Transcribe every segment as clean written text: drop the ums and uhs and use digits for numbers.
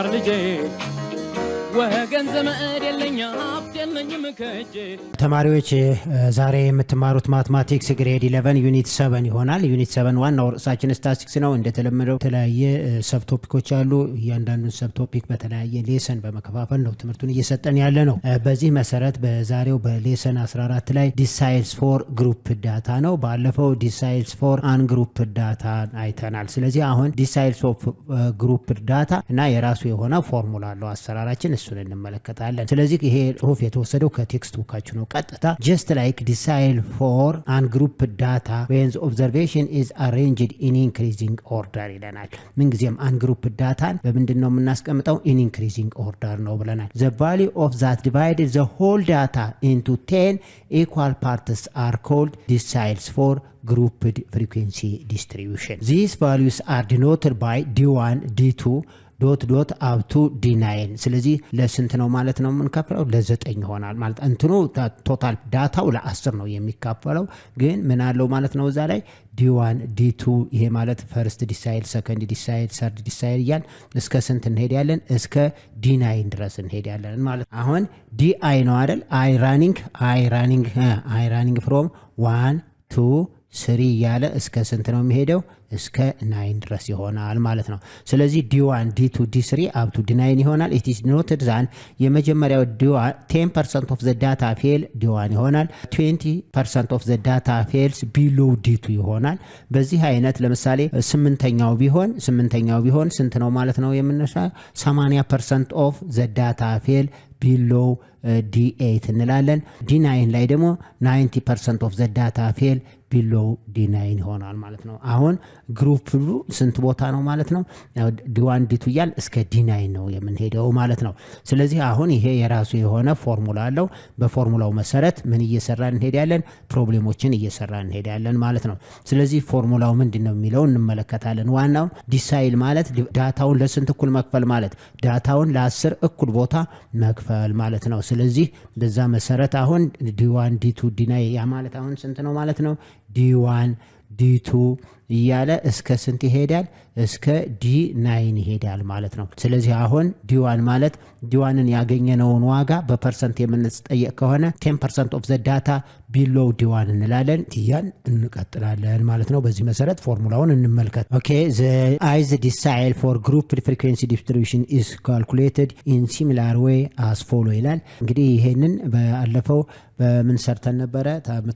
ማር ልጄ ወገን ዘመድ የለኛ ሀብት የለኝም ከእጄ። ተማሪዎች ዛሬ የምትማሩት ማትማቲክስ ግሬድ 11 ዩኒት 7 ይሆናል። ዩኒት 7 ዋናው ርዕሳችን ስታቲስቲክስ ነው። እንደተለመደው የተለያየ ሰብ ቶፒኮች አሉ። እያንዳንዱን ሰብ ቶፒክ በተለያየ ሌሰን በመከፋፈል ነው ትምህርቱን እየሰጠን ያለ ነው። በዚህ መሰረት በዛሬው በሌሰን 14 ላይ ዲሳይድስ ፎር ግሩፕ ዳታ ነው። ባለፈው ዲሳይድስ ፎር አን ግሩፕ ዳታ አይተናል። ስለዚህ አሁን ዲሳይድስ ኦፍ ግሩፕ ዳታ እና የራሱ የሆነ ፎርሙላ አለው አሰራራችን፣ እሱን እንመለከታለን። ስለዚህ ይሄ ጽሁፍ የተወሰደው ከቴክስት ቡካችሁ ነው ቀጥታ። just like decide for ungrouped data when the observation is arranged in increasing order ይለናል። ምንጊዜም ungrouped ዳታን በምንድን ነው የምናስቀምጠው? in increasing order ነው ብለናል። the value of that divided the whole data into 10 equal parts are called deciles for grouped frequency distribution. These values are denoted by d1 d2 ዶት አፕ ቱ ዲ9። ስለዚህ ለስንት ነው ማለት ነው የምንከፍለው? ለ9 ይሆናል ማለት እንትኑ ቶታል ዳታው ለ10 ነው የሚካፈለው፣ ግን ምን አለው ማለት ነው እዛ ላይ ዲ1 ዲ2። ይሄ ማለት ፈርስት ዲሳይድ፣ ሰከንድ ዲሳይድ፣ ሰርድ ዲሳይድ እያል እስከ ስንት እንሄዳለን? እስከ ዲ9 ድረስ እንሄዳለን ማለት። አሁን ዲአይ ነው አይደል? አይ ራኒንግ ፍሮም 1 2 3 እያለ እስከ ስንት ነው የሚሄደው? እስከ 9 ድረስ ይሆናል ማለት ነው። ስለዚህ d1 d2 d3 up to d9 ይሆናል። it is noted that የመጀመሪያው d1 10% of the data fail d1 ይሆናል። 20% of the data fails below d2 ይሆናል። በዚህ አይነት ለምሳሌ ስምንተኛው ቢሆን ስንት ነው ማለት ነው የምነሳ? 80% of the data fail below d8 እንላለን። d9 ላይ ደግሞ 90% of the data fail below d9 ይሆናል ማለት ነው። አሁን ግሩፕ ሁሉ ስንት ቦታ ነው ማለት ነው? d1 d2 እያል እስከ d9 ነው የምንሄደው ማለት ነው። ስለዚህ አሁን ይሄ የራሱ የሆነ ፎርሙላ አለው። በፎርሙላው መሰረት ምን እየሰራን እንሄዳለን? ፕሮብሌሞችን እየሰራን እንሄዳለን ማለት ነው። ስለዚህ ፎርሙላው ምንድነው የሚለው እንመለከታለን። ዋናው ዲሳይል ማለት ዳታውን ለስንት እኩል መክፈል ማለት፣ ዳታውን ለ10 እኩል ቦታ መክፈል ማለት ነው። ስለዚህ በዛ መሰረት አሁን d1 d2 d9 ያ ማለት አሁን ስንት ነው ማለት ነው? d1 d2 እያለ እስከ ስንት ይሄዳል? እስከ d9 ይሄዳል ማለት ነው። ስለዚህ አሁን d1 ማለት d1ን ያገኘነውን ዋጋ በፐርሰንት የምንጠየቅ ከሆነ 10% of the data below d1 እንላለን። ያን እንቀጥላለን ማለት ነው። በዚህ መሰረት ፎርሙላውን እንመልከት። okay, the is decile for group frequency distribution is calculated in similar way as follow ይላል። እንግዲህ ይሄንን ባለፈው በምን ሰርተን ነበረ?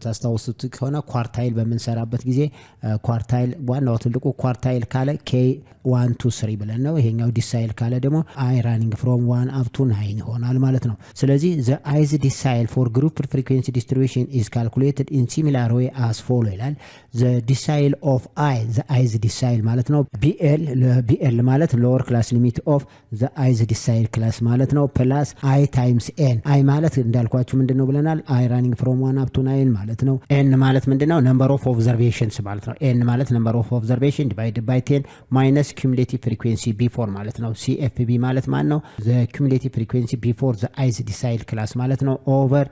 ታስታውሱት ከሆነ ኳርታይል በምንሰራበት ጊዜ ኳርታይል ዋናው ትልቁ ኳርታይል ካለ k1 2 3 ብለን ነው። ይሄኛው ዲሳይል ካለ ደግሞ i running from 1 up to 9 ይሆናል ማለት ነው። ስለዚህ the is decile for group frequency distribution is calculated in similar way as follow ይላል። the decile of i the is decile ማለት ነው bl ማለት lower class limit of the is decile class ማለት ነው plus i times n i ማለት እንዳልኳችሁ ምንድነው ብለናል? i running from 1 up to 9 ማለት ነው። n ማለት ምንድነው? number of observations ማለት ነው። n ማለት number of observation divided by 10 minus cumulative frequency before ማለት ነው። cfb ማለት ማን ነው? the cumulative frequency before the is decile class ማለት ነው over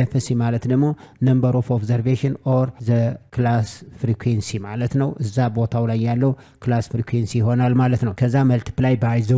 fc ማለት ደግሞ number of observation or the class frequency ማለት ነው። እዛ ቦታው ላይ ያለው class frequency ይሆናል ማለት ነው። ከዛ multiply by the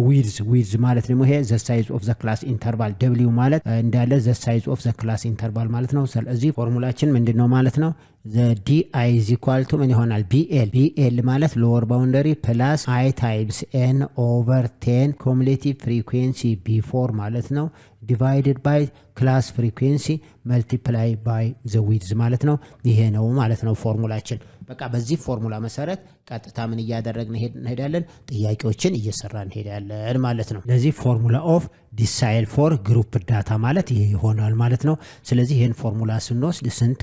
width ማለት ደግሞ ይሄ the size of the class interval w ማለት እንዳለ the size of the class interval ማለት ነው። ስለዚህ ፎርሙላችን ምንድነው ማለት ነው? the di is equal to ምን ይሆናል? bl ማለት lower boundary plus i times n over 10 cumulative frequency before ማለት ነው divided by class frequency multiply by the width ማለት ነው። ይሄ ነው ማለት ነው ፎርሙላችን። በቃ በዚህ ፎርሙላ መሰረት ቀጥታ ምን እያደረግን እንሄዳለን? ጥያቄዎችን እየሰራን እንሄዳለን ማለት ነው። ለዚህ ፎርሙላ ኦፍ ዲሳይል ፎር ግሩፕ ዳታ ማለት ይሄ ይሆናል ማለት ነው። ስለዚህ ይሄን ፎርሙላ ስንወስድ ስንት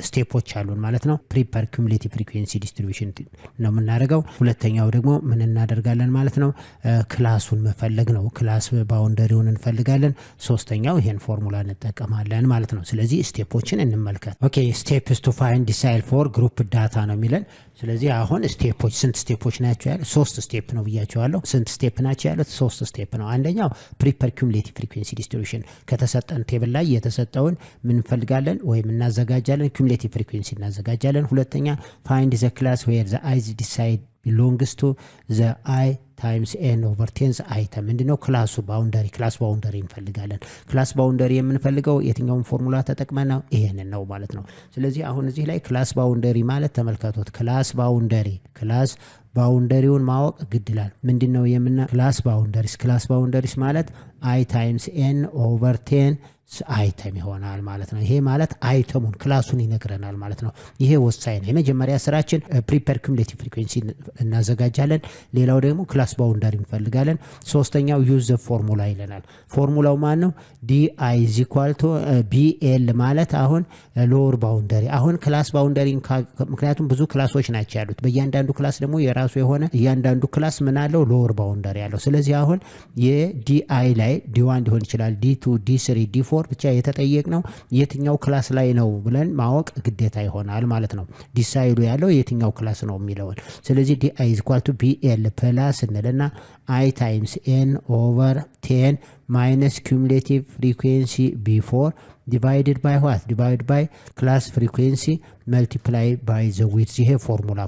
ስቴፖች አሉን ማለት ነው? ፕሪፐር ኩሙሌቲቭ ፍሪኩዌንሲ ዲስትሪቢዩሽን ነው የምናደርገው። ሁለተኛው ደግሞ ምን እናደርጋለን ማለት ነው? ክላሱን መፈለግ ነው። ክላስ ባውንደሪውን እንፈልጋለን። ሶስተኛው ይሄን ፎርሙላ እንጠቀማለን ማለት ነው። ስለዚህ ስቴፖችን እንመልከት። ኦኬ ስቴፕስ ቱ ፋይንድ ዲሳይል ፎር ግሩፕ ዳታ ነው የሚለን። ስለዚህ አሁን ስቴፖች ስንት ስቴፖች ናቸው ያለው? 3 ስቴፕ ነው ብያቸዋለሁ። ስንት ስቴፕ ናቸው ያሉት? 3 ስቴፕ ነው። አንደኛው ፕሪፐር ኩሙሌቲቭ ፍሪኩዌንሲ ዲስትሪቢዩሽን ከተሰጠን ቴብል ላይ የተሰጠውን ምን እንፈልጋለን ወይም እናዘጋጃለን? ኩሙሌቲቭ ፍሪኩዌንሲ እናዘጋጃለን። ሁለተኛ ፋይንድ ዘ ክላስ ዌር ዘ አይዝ ዲሳይድ belongs to the I times n over 10 item ምንድነው ክላሱ ባውንደሪ ክላስ ባውንደሪ እንፈልጋለን። ክላስ ባውንደሪ የምንፈልገው የትኛውን ፎርሙላ ተጠቅመን ነው? ይሄንን ነው ማለት ነው። ስለዚህ አሁን እዚህ ላይ ክላስ ባውንደሪ ማለት ተመልከቱት። ክላስ ባውንደሪውን ማወቅ ግድላል። ምንድነው ክላስ ባውንደሪስ ማለት I times n over 10 አይተም ይሆናል ማለት ነው። ይሄ ማለት አይተሙን ክላሱን ይነግረናል ማለት ነው። ይሄ ወሳኝ ነው። የመጀመሪያ ስራችን ፕሪፔር ኩሙሌቲቭ ፍሪኩዌንሲ እናዘጋጃለን። ሌላው ደግሞ ክላስ ባውንደሪ እንፈልጋለን። ሶስተኛው ዩዝ ዘ ፎርሙላ ይለናል። ፎርሙላው ማን ነው? di is equal to bl ማለት አሁን ሎወር ባውንደሪ አሁን ክላስ ባውንደሪ ምክንያቱም ብዙ ክላሶች ናቸው ያሉት። በእያንዳንዱ ክላስ ደግሞ የራሱ የሆነ እያንዳንዱ ክላስ ምን አለው? ሎወር ባውንደሪ ያለው። ስለዚህ አሁን የdi ላይ d1 ሊሆን ይችላል d2 d3 d4 ብቻ የተጠየቅነው የትኛው ክላስ ላይ ነው ብለን ማወቅ ግዴታ ይሆናል ማለት ነው። ዲሳይዱ ያለው የትኛው ክላስ ነው የሚለውን። ስለዚህ di is equal to bl ፕላስ እንልና I times n over 10 minus cumulative frequency before divided by what? Divided by class frequency multiply by the width። ይሄ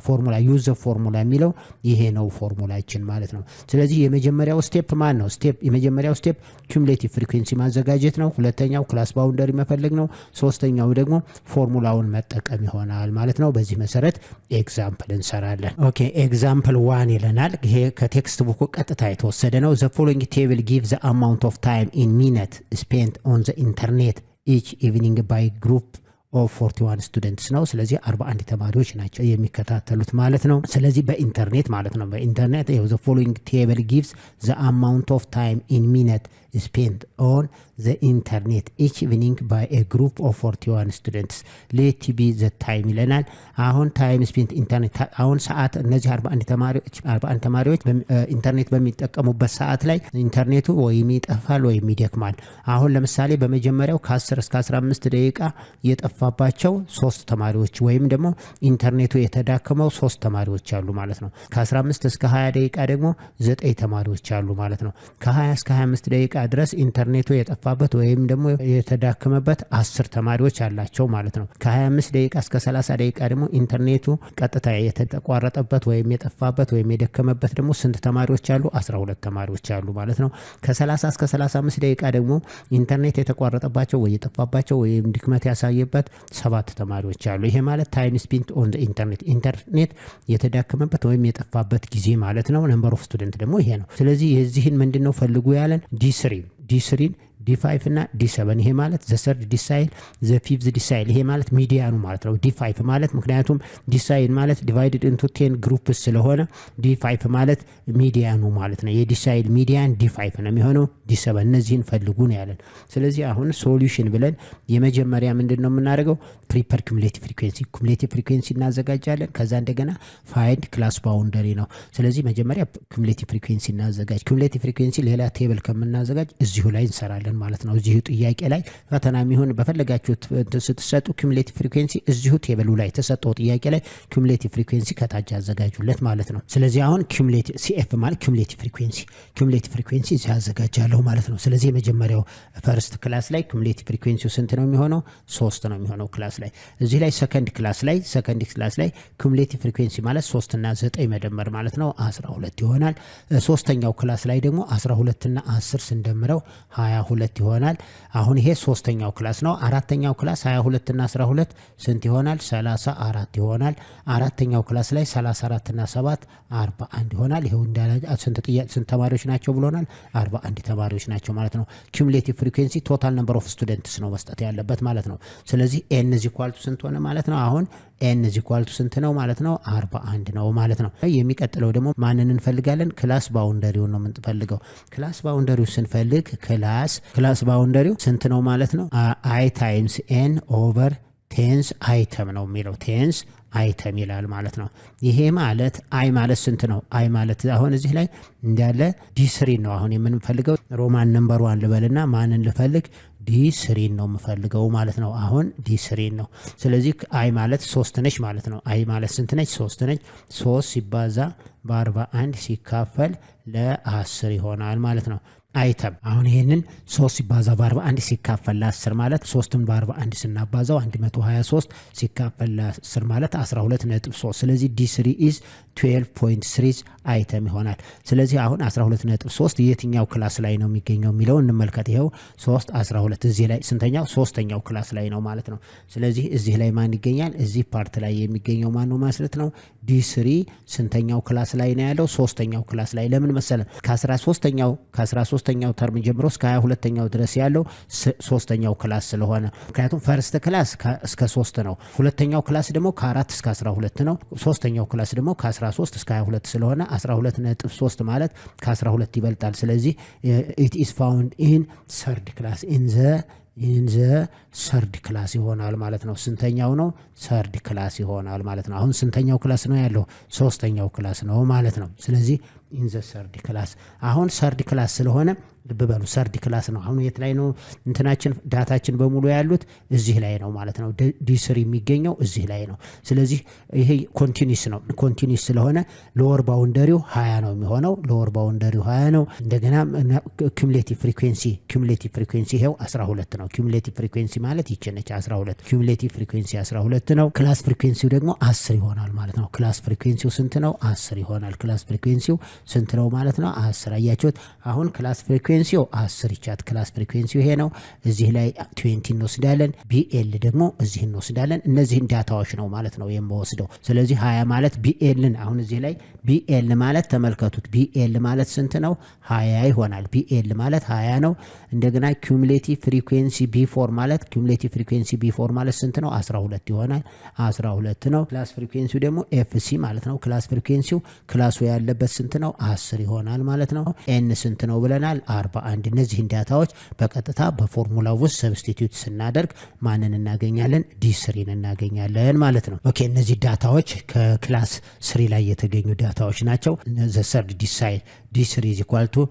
ፎርሙላ ዩዝ ዘ ፎርሙላ የሚለው ይሄ ነው ፎርሙላችን ማለት ነው። ስለዚህ የመጀመሪያው ስቴፕ ማን ነው? የመጀመሪያው ስቴፕ ኩሙሌቲቭ ፍሪኩዌንሲ ማዘጋጀት ነው። ሁለተኛው ክላስ ባውንደሪ መፈለግ ነው። ሶስተኛው ደግሞ ፎርሙላውን መጠቀም ይሆናል ማለት ነው። በዚህ መሰረት ኤግዛምፕል እንሰራለን። ኦኬ ኤግዛምፕል 1 ይለናል። ይሄ ከቴክስት ቡክ ቀጥታ የተወሰደ ነው። the following table gives the amount of time in minute spent on the internet each evening by group of 41 students ነው። ስለዚህ 41 ተማሪዎች ናቸው የሚከታተሉት ማለት ነው። ስለዚህ በኢንተርኔት ማለት ነው። በኢንተርኔት the following table gives the amount of time in minute spent on the internet each evening by a group of 41 students let be the time ይለናል። አሁን time spent internet አሁን ሰዓት እነዚህ 41 ተማሪዎች ኢንተርኔት በሚጠቀሙበት ሰዓት ላይ ኢንተርኔቱ ወይም ይጠፋል ወይም ይደክማል። አሁን ለምሳሌ በመጀመሪያው ከ10 እስከ 15 ደቂቃ የጠፋባቸው 3 ተማሪዎች ወይም ደግሞ ኢንተርኔቱ የተዳከመው 3 ተማሪዎች አሉ ማለት ነው። ከ15 እስከ 20 ደቂቃ ደግሞ 9 ተማሪዎች አሉ ማለት ነው። ከ20 እስከ 25 ደቂቃ ድረስ ኢንተርኔቱ የጠፋበት ወይም ደግሞ የተዳከመበት 10 ተማሪዎች አላቸው ማለት ነው። ከ25 ደቂቃ እስከ 30 ደቂቃ ደግሞ ኢንተርኔቱ ቀጥታ የተቋረጠበት ወይም የጠፋበት ወይም የደከመበት ደግሞ ስንት ተማሪዎች አሉ? 12 ተማሪዎች አሉ ማለት ነው። ከ30 እስከ 35 ደቂቃ ደግሞ ኢንተርኔት የተቋረጠባቸው ወይ የጠፋባቸው ወይም ድክመት ያሳየበት 7 ተማሪዎች አሉ። ይሄ ማለት ታይም ስፔንት ኦን ኢንተርኔት የተዳከመበት ወይም የጠፋበት ጊዜ ማለት ነው። ነምበር ኦፍ ስቱደንት ደግሞ ይሄ ነው። ስለዚህ የዚህን ምንድነው ፈልጉ ያለን? D3 D5 እና D7 ይሄ ማለት the third decile the fifth decile ይሄ ማለት ሚዲያኑ ማለት ነው። D5 ማለት ምክንያቱም decile ማለት divided into 10 groups ስለሆነ D5 ማለት ሚዲያኑ ማለት ነው። የዲሳይል ሚዲያን D5 ነው የሚሆነው። D7 እነዚህን ፈልጉ ነው ያለን። ስለዚህ አሁን ሶሉሽን ብለን የመጀመሪያ ምንድነው የምናደርገው? ፕሪፐር ኩሙሌቲቭ ፍሪኩዌንሲ እናዘጋጃለን። ከዛ እንደገና ፋይንድ ክላስ ባውንደሪ ነው። ስለዚህ መጀመሪያ ኩሙሌቲቭ ፍሪኩዌንሲ እናዘጋጅ። ኩሙሌቲቭ ፍሪኩዌንሲ ሌላ ቴብል ከምናዘጋጅ እዚሁ ላይ እንሰራለን ማለት ነው። እዚሁ ጥያቄ ላይ ፈተና የሚሆን በፈለጋችሁት ስትሰጡ ኩሙሌቲቭ ፍሪኩዌንሲ እዚሁ ቴብሉ ላይ ተሰጠው ጥያቄ ላይ ኩሙሌቲቭ ፍሪኩዌንሲ ከታች ያዘጋጁለት ማለት ነው። ስለዚህ አሁን ኩሙሌቲቭ ሲኤፍ ማለት ኩሙሌቲቭ ፍሪኩዌንሲ እዚህ ያዘጋጃለሁ ማለት ነው። ስለዚህ የመጀመሪያው ፈርስት ክላስ ላይ ኩሙሌቲቭ ፍሪኩዌንሲው ስንት ነው የሚሆነው? 3 ነው የሚሆነው ክላስ ላይ። እዚህ ላይ ሰከንድ ክላስ ላይ ኩሙሌቲቭ ፍሪኩዌንሲ ማለት 3 እና 9 መደመር ማለት ነው 12 ይሆናል። ሶስተኛው ክላስ ላይ ደግሞ 12 እና 10 ስንደምረው 22 ይሆናል። አሁን ይሄ ሶስተኛው ክላስ ነው። አራተኛው ክላስ 22 እና 12 ስንት ይሆናል? 34 ይሆናል። አራተኛው ክላስ ላይ 34 እና 7 41 ይሆናል። ይሄው እንዳለ ስንት ተማሪዎች ናቸው ብሎናል? 41 ተማሪዎች ናቸው ማለት ነው። ኩሙሌቲቭ ፍሪኩዌንሲ ቶታል ነምበር ኦፍ ስቱደንትስ ነው መስጠት ያለበት ማለት ነው። ስለዚህ n = ስንት ሆነ ማለት ነው? አሁን n = ስንት ነው ማለት ነው? 41 ነው ማለት ነው። የሚቀጥለው ደግሞ ማንን እንፈልጋለን? ክላስ ባውንደሪውን ነው የምንፈልገው። ክላስ ባውንደሪው ስንፈልግ ክላስ ባውንደሪው ስንት ነው ማለት ነው? I times n over 10 አይተም ነው የሚለው 10 አይተም ይላል ማለት ነው። ይሄ ማለት አይ ማለት ስንት ነው? አይ ማለት አሁን እዚህ ላይ እንዳለ D3 ነው አሁን የምንፈልገው። ሮማን ነምበር 1 ልበልና ማንን ልፈልግ? D3 ነው የምፈልገው ማለት ነው። አሁን D3 ነው። ስለዚህ አይ ማለት 3 ነች ማለት ነው። አይ ማለት ስንት ነች? 3 ነች። 3 ሲባዛ በ41 ሲካፈል ለ10 ይሆናል ማለት ነው። አይተም። አሁን ይሄንን 3 ሲባዛ በ41 ሲካፈል ለ10 ማለት 3ን በ41 ስናባዛው 123 ሲካፈል ለ10 ማለት 12.3 ስለዚህ D3 is 12.3 አይተም ይሆናል። ስለዚህ አሁን 12.3 የትኛው ክላስ ላይ ነው የሚገኘው የሚለው እንመልከት። ይሄው 3 12 እዚህ ላይ ስንተኛው ሶስተኛው ክላስ ላይ ነው ማለት ነው። ስለዚህ እዚህ ላይ ማን ይገኛል? እዚህ ፓርት ላይ የሚገኘው ማን ነው ማለት ነው? D3 ስንተኛው ክላስ ላይ ነው ያለው? ሶስተኛው ክላስ ላይ። ለምን መሰለ? ከ13ኛው ተርም ጀምሮ እስከ 22ኛው ድረስ ያለው ሶስተኛው ክላስ ስለሆነ ምክንያቱም ፈርስት ክላስ እስከ 3 ነው። ሁለተኛው ክላስ ደግሞ ከ4 እስከ 12 ነው። ሶስተኛው ክላስ ደግሞ ከ13 እስከ 22 ስለሆነ 12.3 ማለት ከ12 ይበልጣል። ስለዚህ it is found in third class in the third class ይሆናል ማለት ነው። ስንተኛው ነው? third class ይሆናል ማለት ነው። አሁን ስንተኛው ክላስ ነው ያለው? ሶስተኛው ክላስ ነው ማለት ነው። ስለዚህ in the third class አሁን third class ስለሆነ ልብ በሉ third class ነው። አሁን የት ላይ ነው እንትናችን ዳታችን በሙሉ ያሉት? እዚህ ላይ ነው ማለት ነው። D3 የሚገኘው እዚህ ላይ ነው። ስለዚህ ይሄ ኮንቲኒስ ነው። ኮንቲኒስ ስለሆነ ሎወር ባውንደሪው 20 ነው የሚሆነው። ሎወር ባውንደሪው 20 ነው። እንደገና ኩሙሌቲቭ ፍሪኩዌንሲ ይሄው 12 ነው። ኩሙሌቲቭ ፍሪኩዌንሲ ማለት ይችነች 12 ኩሙሌቲቭ ፍሪኩዌንሲ 12 ነው። ክላስ ፍሪኩዌንሲው ደግሞ 10 ይሆናል ማለት ነው። ክላስ ፍሪኩዌንሲው ስንት ነው? 10 ይሆናል። ክላስ ፍሪኩዌንሲው ስንት ነው ማለት ነው? 10 አያችሁት? አሁን ክላስ ፍሪኩዌንሲው 10 ይቻት ክላስ ፍሪኩዌንሲው ይሄ ነው። እዚህ ላይ 20 እንወስዳለን። ቢኤል ደግሞ እዚህ እንወስዳለን። እነዚህን ዳታዎች ነው ማለት ነው የምወስደው። ስለዚህ 20 ማለት ቢኤልን አሁን እዚህ ላይ ቢኤል ማለት ተመልከቱት። ቢኤል ማለት ስንት ነው? 20 ይሆናል። ቢኤል ማለት 20 ነው። እንደገና ኩሙሌቲቭ ፍሪኩዌንሲ ቢ4 ማለት ኩሙሌቲቭ ፍሪኩዌንሲ ቢ4 ማለት ስንት ነው? 12 ይሆናል። 12 ነው። ክላስ ፍሪኩዌንሲው ደግሞ ኤፍሲ ማለት ነው። ክላስ ፍሪኩዌንሲው ክላሱ ያለበት ስንት ነው? 10 ይሆናል ማለት ነው። ኤን ስንት ነው ብለናል? 41። እነዚህን ዳታዎች በቀጥታ በፎርሙላ ውስጥ ሰብስቲቲዩት ስናደርግ ማንን እናገኛለን? D3ን እናገኛለን ማለት ነው። ኦኬ እነዚህ ዳታዎች ከክላስ 3 ላይ የተገኙ ዳታዎች ናቸው። the third decile D3 is equal to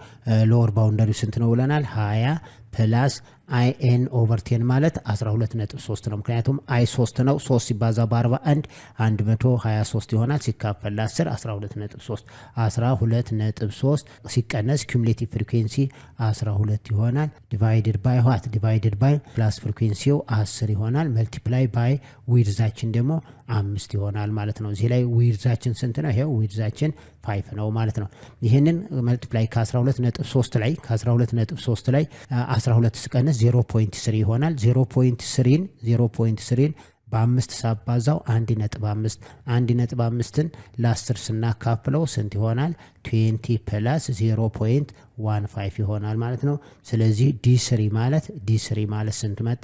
lower boundary ስንት ነው ብለናል? 20 ፕላስ IN ኦቨር 10 ማለት 12.3 ነው። ምክንያቱም I 3 ነው። 3 ሲባዛ በ41 123 ይሆናል። ሲካፈል ለ10 12.3 12.3 ሲቀነስ ኩሙሌቲቭ ፍሪኩዌንሲ 12 ይሆናል። ዲቫይድድ ባይ ዋት? ዲቫይድድ ባይ ፕላስ ፍሪኩዌንሲው 10 ይሆናል። መልቲፕላይ ባይ ዊድዛችን ደግሞ 5 ይሆናል ማለት ነው። እዚህ ላይ ዊድዛችን ስንት ነው? ይሄው ዊድዛችን 5 ነው ማለት ነው። ይሄንን መልቲፕላይ ከ12.3 ላይ 12 ሲቀነስ 0.3 ይሆናል። 0.3ን በ5 ሳባዛው 1.5ን ለ10 ስናካፍለው ስንት ይሆናል? 20 ፕላስ 0.15 ይሆናል ማለት ነው። ስለዚህ D3 ማለት ስንት መጣ?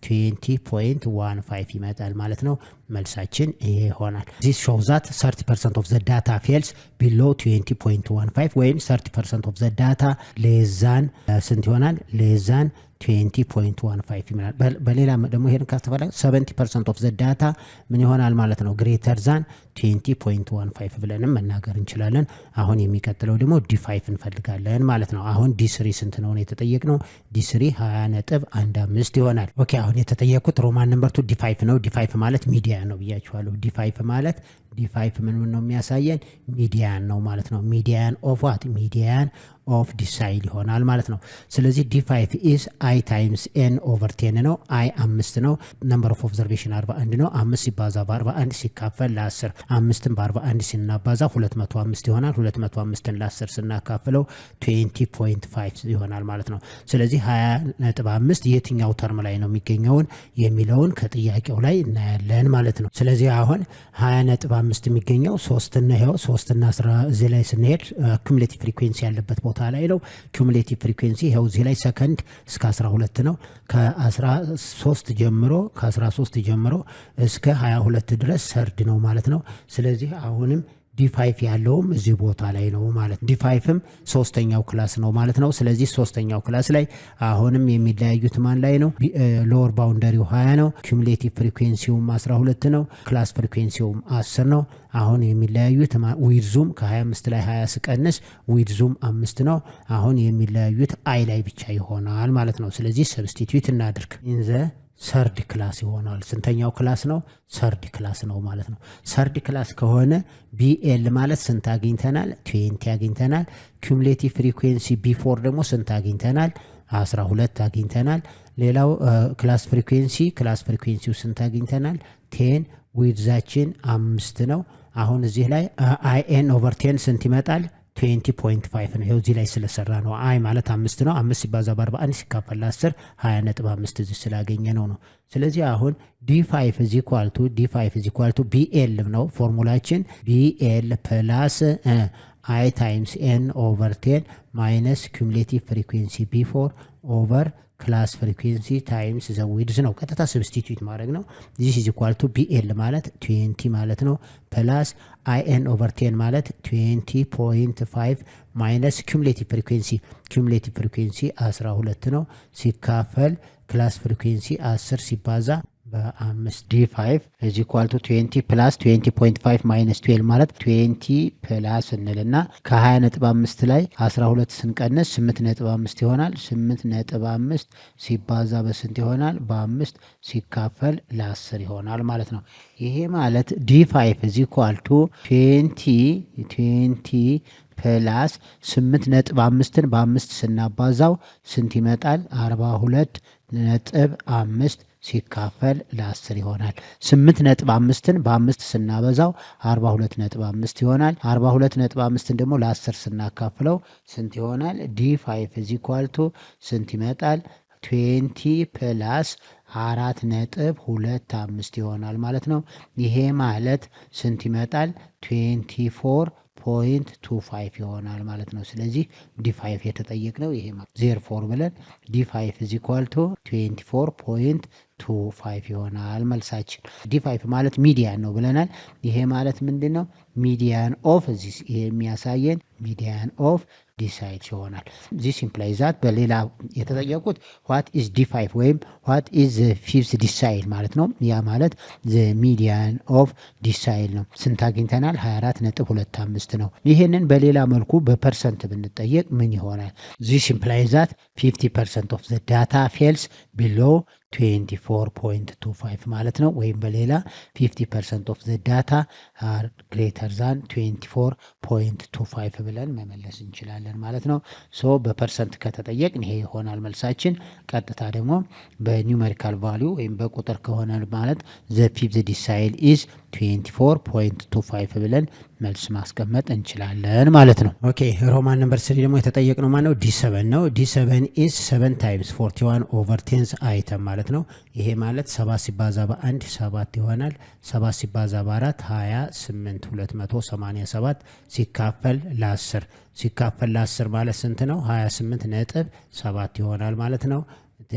20.15 ይመጣል ማለት ነው። መልሳችን ይሄ ይሆናል። this shows that 30% of the data fails below 20.15 ወይም 30% of the data less than ስንት ይሆናል? less than 20.15 ይመጣል። በሌላ ደግሞ ይሄን ከተፈለ 70% of the data ምን ይሆናል ማለት ነው? greater than 20.15 ብለንም መናገር እንችላለን። አሁን የሚቀጥለው ደግሞ D5 እንፈልጋለን ማለት ነው። አሁን D3 ስንት ነው የተጠየቅነው? D3 20.15 ይሆናል። ኦኬ አሁን የተጠየቁት ሮማን ነምበር 2 D5 ነው። D5 ማለት ሚዲያን ነው ብያችኋለሁ። D5 ማለት D5 ምን ነው የሚያሳየን? ሚዲያን ነው ማለት ነው። ሚዲያን ኦፍ ዋት? ሚዲያን ኦፍ ዲሳይል ይሆናል ማለት ነው። ስለዚህ D5 is I times N over 10 ነው። I 5 ነው። ነምበር ኦፍ ኦብዘርቬሽን 41 ነው። 5 ሲባዛ በ41 ሲካፈል ለ10 5ን በ41 ሲናባዛ 205 ይሆናል። 205ን ለ10 ስናካፍለው 20.5 ይሆናል ማለት ነው። ስለዚህ 20.5 የትኛው ተርም ላይ ነው የሚገኘውን የሚለውን ከጥያቄው ላይ እናያለን ማለት ነው። ስለዚህ አሁን 20.5 የሚገኘው 3 እና ይሄው 3 እና 10 እዚህ ላይ ስንሄድ ኩሙሌቲቭ ፍሪኩዌንሲ ያለበት ቦታ ላይ ነው። ኩሙሌቲቭ ፍሪኩዌንሲ ይሄው እዚህ ላይ ሰከንድ እስከ 12 ነው። ከ13 ጀምሮ እስከ 22 ድረስ ሰርድ ነው ማለት ነው። ስለዚህ አሁንም D5 ያለውም እዚህ ቦታ ላይ ነው ማለት ነው። D5ም ሶስተኛው ክላስ ነው ማለት ነው። ስለዚህ ሶስተኛው ክላስ ላይ አሁንም የሚለያዩት ማን ላይ ነው? ሎወር ባውንደሪው 20 ነው። ኩሙሌቲቭ ፍሪኩዌንሲውም 12 ነው። ክላስ ፍሪኩዌንሲውም 10 ነው። አሁን የሚለያዩት ዊድዙም ከ25 ላይ 20 ስቀንስ ዊድዙም 5 ነው። አሁን የሚለያዩት አይ ላይ ብቻ ይሆናል ማለት ነው። ስለዚህ ሰብስቲቲዩት እናድርግ። ኢን ዘ ሰርድ ክላስ ይሆናል። ስንተኛው ክላስ ነው? ሰርድ ክላስ ነው ማለት ነው። ሰርድ ክላስ ከሆነ ቢኤል ማለት ስንት አግኝተናል? 20 አግኝተናል። ኩሙሌቲቭ ፍሪኩዌንሲ ቢ4 ደግሞ ስንት አግኝተናል? 12 አግኝተናል። ሌላው ክላስ ፍሪኩዌንሲው ስንት አግኝተናል? 10 ዊድዛችን 5 ነው። አሁን እዚህ ላይ አይኤን ኦቨር 10 ስንት ይመጣል? 20.5 ነው። ይኸው እዚህ ላይ ስለሰራ ነው። አይ ማለት 5 ነው። 5 ሲባዛ በ41 ሲካፈል 10 20.5 እዚህ ስላገኘ ነው። ስለዚህ አሁን d5 = BL ነው ፎርሙላችን። BL ፕላስ I times n over 10 minus cumulative frequency B4 over class frequency times the width ነው። ቀጥታ substitute ማድረግ ነው። this is equal to BL ማለት 20 ማለት ነው plus IN over 10 ማለት 20.5 minus cumulative frequency 12 ነው ሲካፈል class frequency 10 ሲባዛ በ5 d5 is equal to 20 plus 20.5 minus 12 ማለት 20 plus እንልና ከ20.5 ላይ 12 ስንቀንስ 8.5 ይሆናል። 8.5 ሲባዛ በስንት ይሆናል? በ5 ሲካፈል ለ10 ይሆናል ማለት ነው። ይሄ ማለት d5 is equal to 20 ፕላስ 8.5ን በ5 ስናባዛው ስንት ይመጣል? 42.5 ሲካፈል ለ10 ይሆናል። 8.5ን በ5 ስናበዛው 42.5 ይሆናል። 42.5ን ደግሞ ለ10 ስናካፍለው ስንት ይሆናል? d5 is equal to ስንት ይመጣል? 20 ፕላስ 4.25 ይሆናል ማለት ነው። ይሄ ማለት ስንት ይመጣል? 24.25 ይሆናል ማለት ነው። ስለዚህ d5 የተጠየቅነው ይሄ ማለት therefore ብለን d5 is equal to 24.25 ይሆናል መልሳችን። d5 ማለት ሚዲያን ነው ብለናል። ይሄ ማለት ምንድን ነው? ሚዲያን ኦፍ እዚህ ይሄ የሚያሳየን ሚዲያን ኦፍ ዲሳይድ ይሆናል። this implies that በሌላ የተጠየቁት what is d5 ወይም what is the fifth decile ማለት ነው። ያ ማለት the median of decile ነው። ስንት አግኝተናል? 24.25 ነው። ይሄንን በሌላ መልኩ በፐርሰንት ብንጠየቅ ምን ይሆናል? this implies that 50% of the data fails below 24.25 ማለት ነው። ወይም በሌላ 50% of the data are greater than 24.25 ብለን መመለስ እንችላለን ማለት ነው። ሶ በፐርሰንት ከተጠየቅን ይሄ ይሆናል መልሳችን። ቀጥታ ደግሞ በኒውሜሪካል ቫልዩ ወይም በቁጥር ከሆነ ማለት the fifth decile is 24.25 ብለን መልስ ማስቀመጥ እንችላለን ማለት ነው። ኦኬ ሮማን ነምበር 3 ደግሞ የተጠየቅነው ማነው? d7 ነው። d7 is 7 times 41 over 10 item ማለት ነው። ይሄ ማለት 7 ሲባዛ በ1 7 ይሆናል። 7 ሲባዛ በ4 28 287 ሲካፈል ለ10 ማለት ስንት ነው? 28.7 ይሆናል ማለት ነው።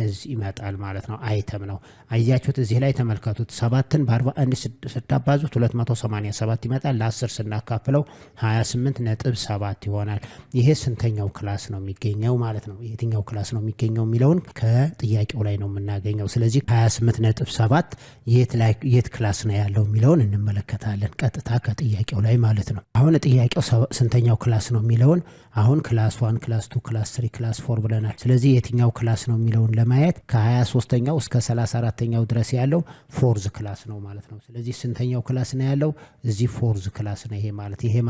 እዚህ ይመጣል ማለት ነው። አይተም ነው። አያችሁት? እዚህ ላይ ተመልከቱት። 7ን በ41 ስታባዙት 287 ይመጣል። ለ10 ስናካፍለው 28.7 ይሆናል። ይሄ ስንተኛው ክላስ ነው የሚገኘው ማለት ነው? የትኛው ክላስ ነው የሚገኘው የሚለውን ከጥያቄው ላይ ነው የምናገኘው። ስለዚህ 28.7 የት ክላስ ነው ያለው የሚለውን እንመለከታለን ቀጥታ ከጥያቄው ላይ ማለት ነው። አሁን ጥያቄው ስንተኛው ክላስ ነው የሚለውን አሁን ክላስ 1 ክላስ 2 ክላስ 3 ክላስ 4 ብለናል። ስለዚህ የትኛው ክላስ ነው የሚለውን ለማየት ከ23ኛው እስከ 34ኛው ድረስ ያለው ፎርዝ ክላስ ነው ማለት ነው። ስለዚህ ስንተኛው ክላስ ነው ያለው? እዚህ ፎርዝ ክላስ ነው። ይሄ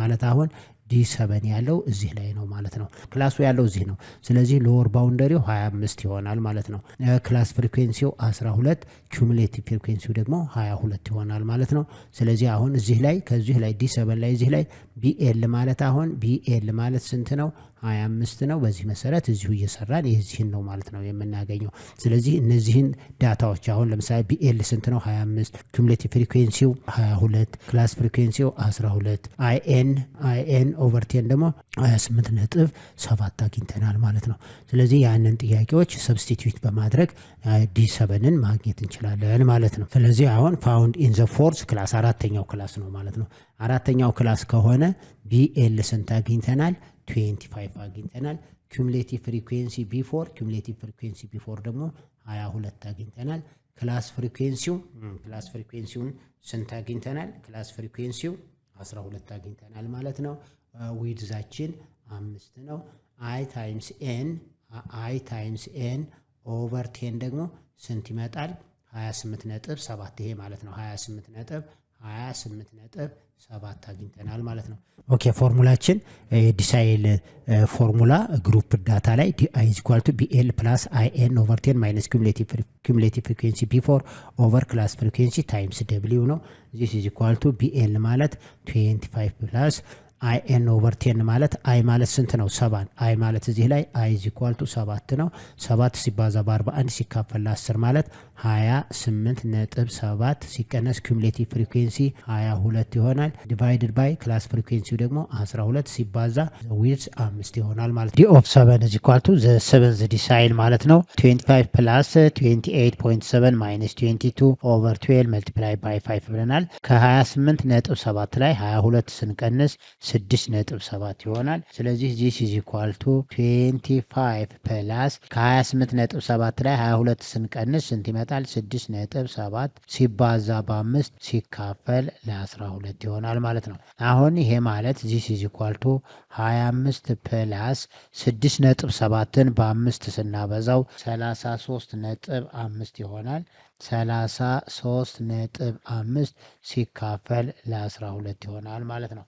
ማለት አሁን d7 ያለው እዚህ ላይ ነው ማለት ነው። ክላሱ ያለው እዚህ ነው። ስለዚህ ሎወር ባውንደሪው 25 ይሆናል ማለት ነው። ክላስ ፍሪኩዌንሲው 12 ኩሙሌቲቭ ፍሪኩዌንሲው ደግሞ 22 ይሆናል ማለት ነው። ስለዚህ አሁን እዚህ ላይ ከዚህ ላይ d7 ላይ እዚህ ላይ BL ማለት አሁን BL ማለት ስንት ነው? 25 ነው። በዚህ መሰረት እዚሁ እየሰራን የዚህን ነው ማለት ነው የምናገኘው። ስለዚህ እነዚህን ዳታዎች አሁን ለምሳሌ BL ስንት ነው? 25፣ ኩሙሌቲቭ ፍሪኩዌንሲው 22፣ ክላስ ፍሪኩዌንሲው 12፣ IN ኦቨር 10 ደግሞ 28.7 አግኝተናል ማለት ነው። ስለዚህ ያንን ጥያቄዎች ሰብስቲቲዩት በማድረግ d7ን ማግኘት እንችላለን ማለት ነው። ስለዚህ አሁን ፋውንድ ኢን ዘ ፎርዝ ክላስ አራተኛው ክላስ ነው ማለት ነው። አራተኛው ክላስ ከሆነ BL ስንት አግኝተናል? 25 አግኝተናል። ኩሙሌቲቭ ፍሪኩዌንሲ B4 ደግሞ 22 አግኝተናል። ክላስ ፍሪኩዌንሲውን ስንት አግኝተናል? ክላስ ፍሪኩዌንሲው 12 አግኝተናል ማለት ነው። ዊድዛችን 5 ነው። I times n ኦቨር 10 ደግሞ ስንት ይመጣል? 28.7 ይሄ ማለት ነው 28.7 አግኝተናል ማለት ነው። ኦኬ ፎርሙላችን ዲሳይል ፎርሙላ ግሩፕ ዳታ ላይ i = bl + in / 10 minus cumulative frequency before over class frequency times w ነው። this is equal to bl ማለት 25 plus in / 10 ማለት i ማለት ስንት ነው 7 i ማለት እዚህ ላይ i = 7 ነው 7 ሲባዛ በ41 ሲካፈል ለ10 ማለት 28.7 ሲቀነስ cumulative frequency 22 ይሆናል divided by class frequency ደግሞ 12 ሲባዛ with 5 ይሆናል ማለት d of 7 is equal to the 7th decile ማለት ነው 25 plus 28.7 minus 22 over 12 multiplied by 5 ብለናል ከ28.7 ላይ 22 ስንቀንስ 6.7 ይሆናል ስለዚህ this is equal to 25 plus ከ28.7 ላይ 22 ስንቀንስ ስንት ይመጣል 6.7 ሲባዛ በ5 ሲካፈል ለ12 ይሆናል ማለት ነው አሁን ይሄ ማለት this is equal to 25 plus 6.7ን በ5 ስናበዛው 33.5 ይሆናል 33.5 ሲካፈል ለ12 ይሆናል ማለት ነው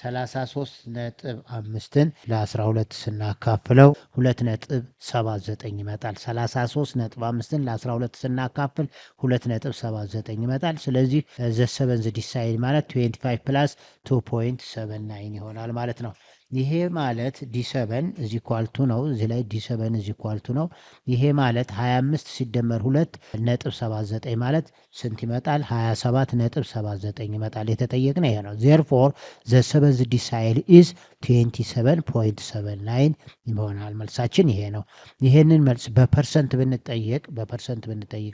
33.5ን ለ12 ስናካፍለው 2.79 ይመጣል 33.5ን ለ12 ስናካፍል 2.79 ይመጣል ስለዚህ the 7th decile ማለት 25 plus 2.79 ይሆናል ማለት ነው ይሄ ማለት d7 = ነው እዚህ ላይ d7 = ነው ይሄ ማለት 25 ሲደመር 2.79 ማለት ስንት ይመጣል 27.79 ይመጣል የተጠየቅነው ይሄ ነው therefore the 7th decile is 27.79 ይሆናል መልሳችን ይሄ ነው ይሄንን መልስ በፐርሰንት ብንጠየቅ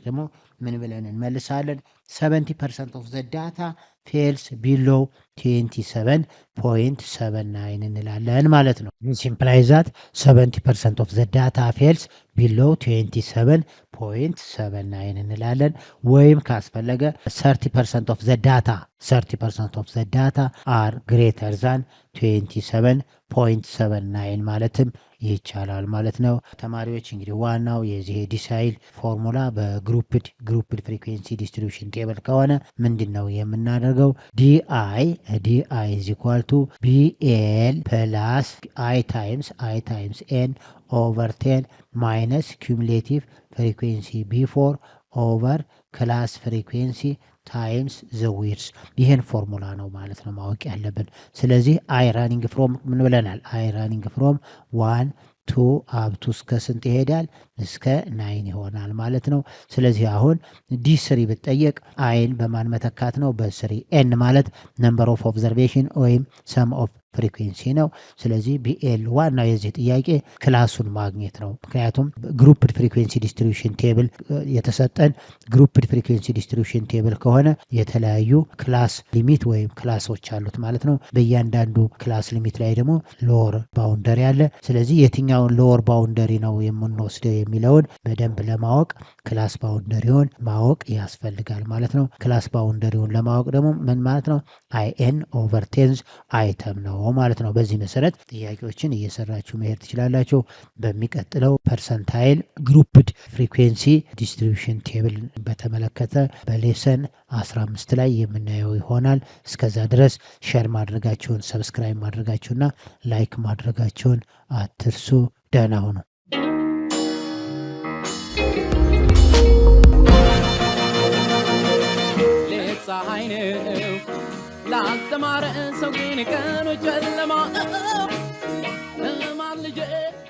ደግሞ ምን ብለን እንመልሳለን 70% of the data fails below 27.79 እንላለን ማለት ነው this implies that 70% of the data fails below 27.79 እንላለን ወይም ካስፈለገ 30% of the data are greater than 27.79 ማለትም ይቻላል ማለት ነው ተማሪዎች እንግዲህ ዋናው የዚህ ዲሳይል ፎርሙላ በግሩፕድ ፍሪኩዌንሲ ዲስትሪቢዩሽን ቴብል ከሆነ ምንድነው የምናደርገው di is equal to bl plus i times n over 10 minus cumulative frequency before over class frequency times the width ይሄን ፎርሙላ ነው ማለት ነው ማወቅ ያለብን ስለዚህ i running from ምን ብለናል i running from 1 2 up to እስከ ስንት ይሄዳል እስከ 9 ይሆናል ማለት ነው ስለዚህ አሁን d3 ብትጠየቅ አይን በማን መተካት ነው በ3 n ማለት number of observation ወይም sum of ፍሪኩዌንሲ ነው ስለዚህ bl ዋናው የዚህ ጥያቄ ክላሱን ማግኘት ነው ምክንያቱም ግሩፕድ ፍሪኩዌንሲ ዲስትሪቢዩሽን ቴብል የተሰጠን ግሩፕድ ፍሪኩዌንሲ ዲስትሪቢዩሽን ቴብል ከሆነ የተለያዩ ክላስ ሊሚት ወይም ክላሶች አሉት ማለት ነው በእያንዳንዱ ክላስ ሊሚት ላይ ደግሞ ሎወር ባውንደሪ አለ ስለዚህ የትኛውን ሎወር ባውንደሪ ነው የምንወስደው የሚለውን በደንብ ለማወቅ ክላስ ባውንደሪውን ማወቅ ያስፈልጋል ማለት ነው ክላስ ባውንደሪውን ለማወቅ ደግሞ ምን ማለት ነው in over 10 አይተም ነው ማለት ነው በዚህ መሰረት ጥያቄዎችን እየሰራችሁ መሄድ ትችላላችሁ በሚቀጥለው ፐርሰንታይል ግሩፕድ ፍሪኩዌንሲ ዲስትሪቢዩሽን ቴብል በተመለከተ በሌሰን 15 ላይ የምናየው ይሆናል እስከዛ ድረስ ሼር ማድረጋችሁን ሰብስክራይብ ማድረጋችሁና ላይክ ማድረጋችሁን አትርሱ ደህና ሁኑ ፀሐይ ነው ላስተማረ ሰው ግን ቀኑ